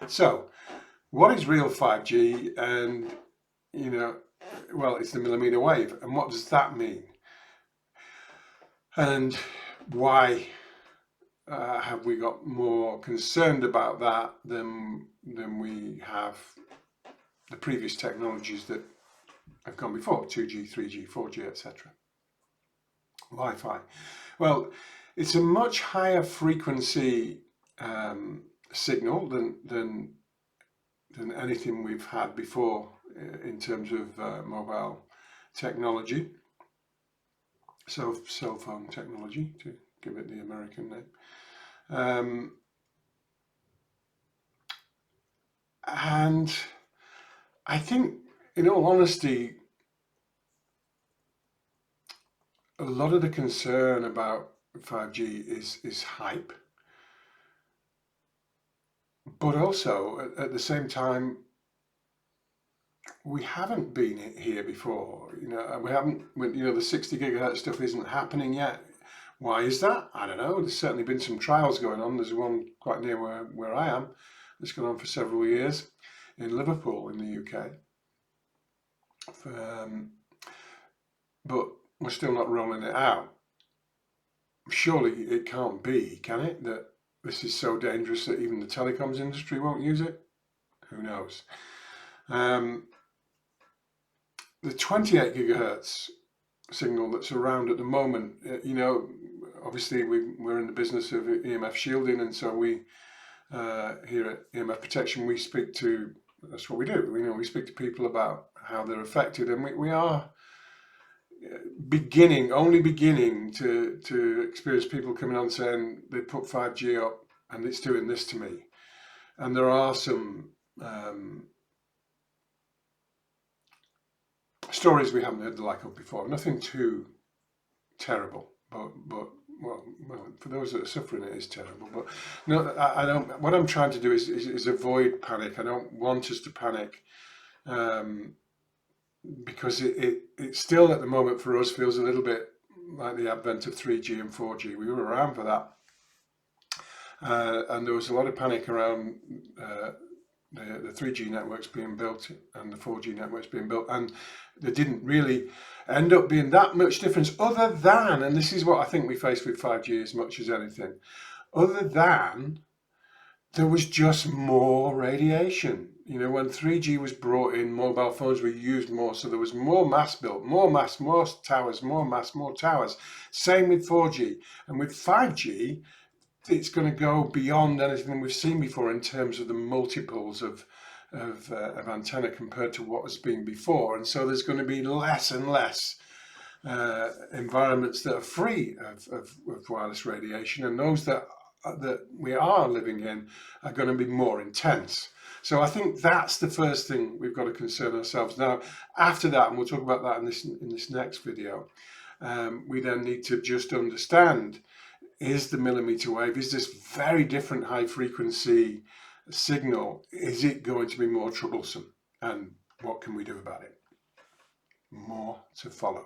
So, what is real 5G? And, you know, well, it's the millimeter wave. And what does that mean? And why have we got more concerned about that than we have the previous technologies that have gone before, 2G, 3G, 4G, etc. Wi-Fi. Well, it's a much higher frequency signal than anything we've had before in terms of mobile technology, cell phone technology, to give it the American name. And I think, in all honesty, a lot of the concern about 5G is hype, but also at the same time, we haven't been here before. We haven't. The 60 gigahertz stuff isn't happening yet. Why is that? I don't know. There's certainly been some trials going on. There's one quite near where I am that's gone on for several years in Liverpool in the UK. But we're still not rolling it out. Surely it can't be, can it, that this is so dangerous that even the telecoms industry won't use it? Who knows? The 28 gigahertz signal that's around at the moment, obviously we're in the business of EMF shielding, and so we here at EMF Protection, we speak to, that's what we do, we speak to people about how they're affected, and we are only beginning to experience people coming on saying they put 5G up and it's doing this to me. And there are some stories we haven't heard the like of before. Nothing too terrible, but well, for those that are suffering, it is terrible. But no, I don't. What I'm trying to do is avoid panic. I don't want us to panic, because it still at the moment for us feels a little bit like the advent of 3G and 4G. We were around for that, and there was a lot of panic around the 3G networks being built and the 4G networks being built, and there didn't really end up being that much difference, other than, and this is what I think we face with 5G as much as anything, other than there was just more radiation. When 3G was brought in, mobile phones were used more, so there was more mass built, more mass, more towers, more mass, more towers. Same with 4G. And with 5G, it's going to go beyond anything we've seen before in terms of the multiples of antenna compared to what has been before. And so there's going to be less and less environments that are free of wireless radiation, and those that we are living in are going to be more intense. So I think that's the first thing we've got to concern ourselves. Now, after that, and we'll talk about that in this next video, we then need to just understand, is the millimeter wave, is this very different high frequency signal, is it going to be more troublesome? And what can we do about it? More to follow.